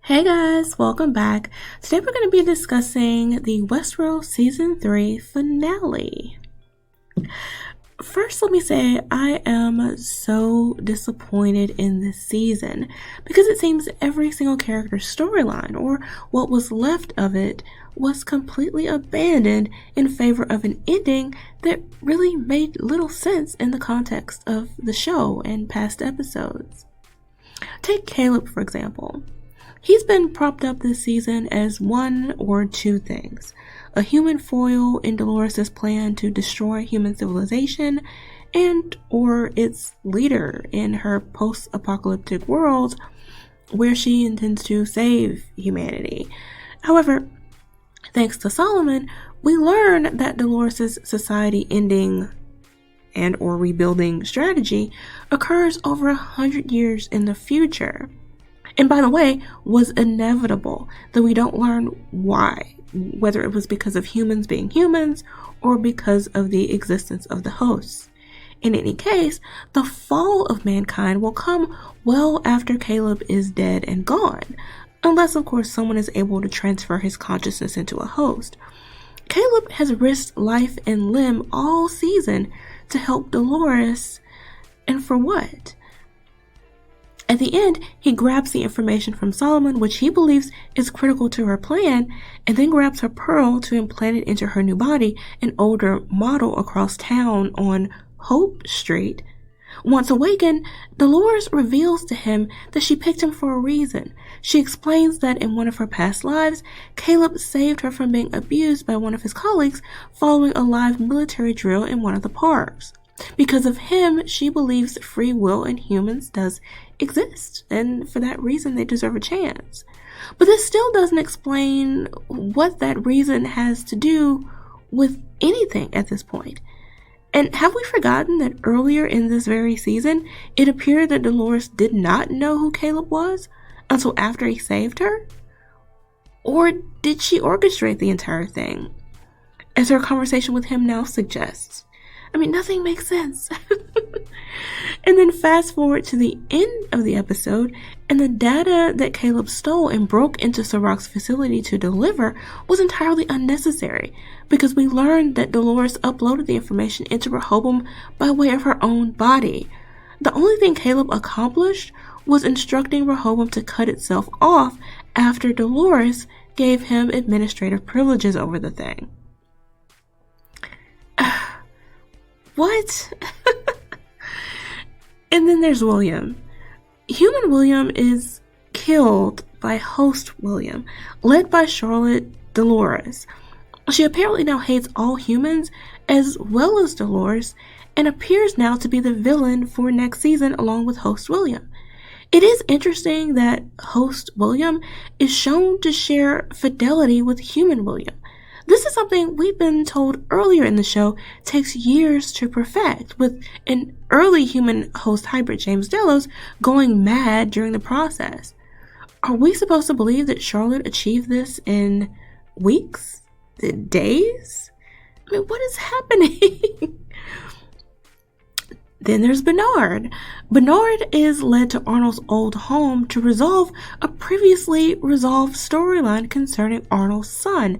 Hey guys, welcome back. Today we're going to be discussing the Westworld Season 3 finale. First, let me say I am so disappointed in this season because it seems every single character's storyline, or what was left of it, was completely abandoned in favor of an ending that really made little sense in the context of the show and past episodes. Take Caleb, for example. He's been propped up this season as one or two things: a human foil in Dolores' plan to destroy human civilization, and or its leader in her post-apocalyptic world where she intends to save humanity. However, thanks to Solomon, we learn that Dolores' society ending and or rebuilding strategy occurs over 100 years in the future. And by the way, was inevitable, though we don't learn why, whether it was because of humans being humans or because of the existence of the hosts. In any case, the fall of mankind will come well after Caleb is dead and gone, unless of course someone is able to transfer his consciousness into a host. Caleb has risked life and limb all season to help Dolores, and for what? At the end, he grabs the information from Solomon, which he believes is critical to her plan, and then grabs her pearl to implant it into her new body, an older model across town on Hope Street. Once awakened, Dolores reveals to him that she picked him for a reason. She explains that in one of her past lives, Caleb saved her from being abused by one of his colleagues following a live military drill in one of the parks. Because of him, she believes free will in humans does exist, and for that reason they deserve a chance. But this still doesn't explain what that reason has to do with anything at this point. And have we forgotten that earlier in this very season, it appeared that Dolores did not know who Caleb was until after he saved her? Or did she orchestrate the entire thing, as her conversation with him now suggests? I mean, nothing makes sense. And then fast forward to the end of the episode, and the data that Caleb stole and broke into Sirach's facility to deliver was entirely unnecessary, because we learned that Dolores uploaded the information into Rehoboam by way of her own body. The only thing Caleb accomplished was instructing Rehoboam to cut itself off after Dolores gave him administrative privileges over the thing. What? And then there's William. Human William is killed by host William, led by Charlotte Dolores. She apparently now hates all humans as well as Dolores, and appears now to be the villain for next season along with host William. It is interesting that host William is shown to share fidelity with human William. This is something we've been told earlier in the show takes years to perfect, with an early human host hybrid, James Delos, going mad during the process. Are we supposed to believe that Charlotte achieved this in weeks? Days? I mean, what is happening? Then there's Bernard. Bernard is led to Arnold's old home to resolve a previously resolved storyline concerning Arnold's son,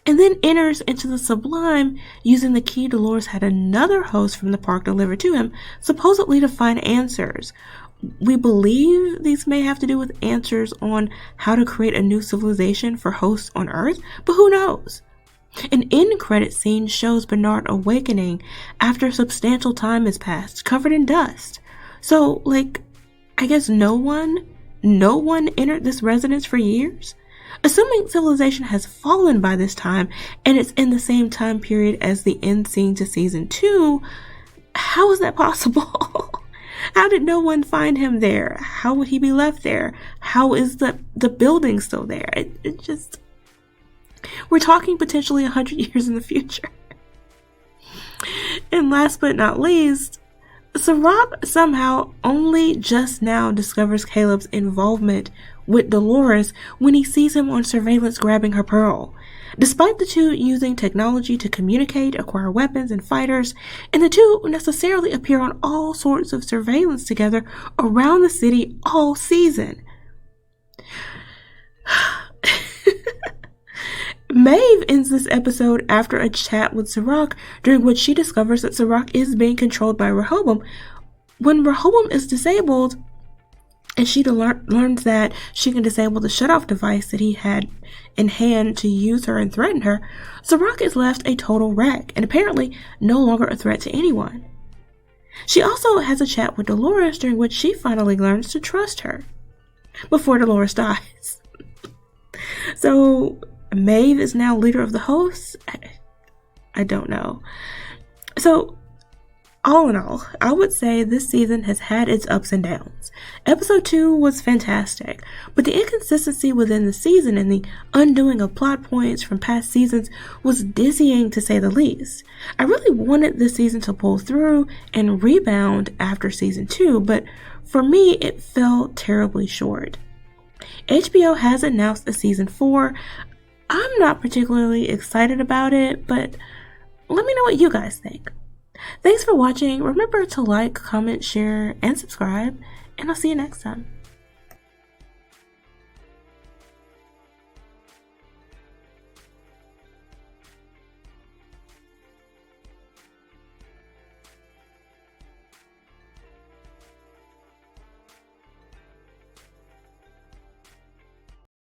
and then enters into the Sublime using the key Dolores had another host from the park delivered to him, supposedly to find answers. We believe these may have to do with answers on how to create a new civilization for hosts on Earth, but who knows? An end credit scene shows Bernard awakening after substantial time has passed, covered in dust. So, I guess no one entered this residence for years? Assuming civilization has fallen by this time, and it's in the same time period as the end scene to season 2, how is that possible? How did no one find him there? How would he be left there? How is the building still there? It just... We're talking potentially 100 years in the future. And last but not least, Sirach somehow only just now discovers Caleb's involvement with Dolores when he sees him on surveillance grabbing her pearl. Despite the two using technology to communicate, acquire weapons and fighters, and the two necessarily appear on all sorts of surveillance together around the city all season. Maeve ends this episode after a chat with Sirach, during which she discovers that Sirach is being controlled by Rehoboam. When Rehoboam is disabled, and she learns that she can disable the shutoff device that he had in hand to use her and threaten her, Sirach is left a total wreck and apparently no longer a threat to anyone. She also has a chat with Dolores, during which she finally learns to trust her before Dolores dies. So Maeve is now leader of the hosts? I don't know. So all in all, I would say this season has had its ups and downs. Episode 2 was fantastic, but the inconsistency within the season and the undoing of plot points from past seasons was dizzying, to say the least. I really wanted this season to pull through and rebound after season 2, but for me, it fell terribly short. HBO has announced a season 4. I'm not particularly excited about it, but let me know what you guys think. Thanks for watching. Remember to like, comment, share, and subscribe, and I'll see you next time.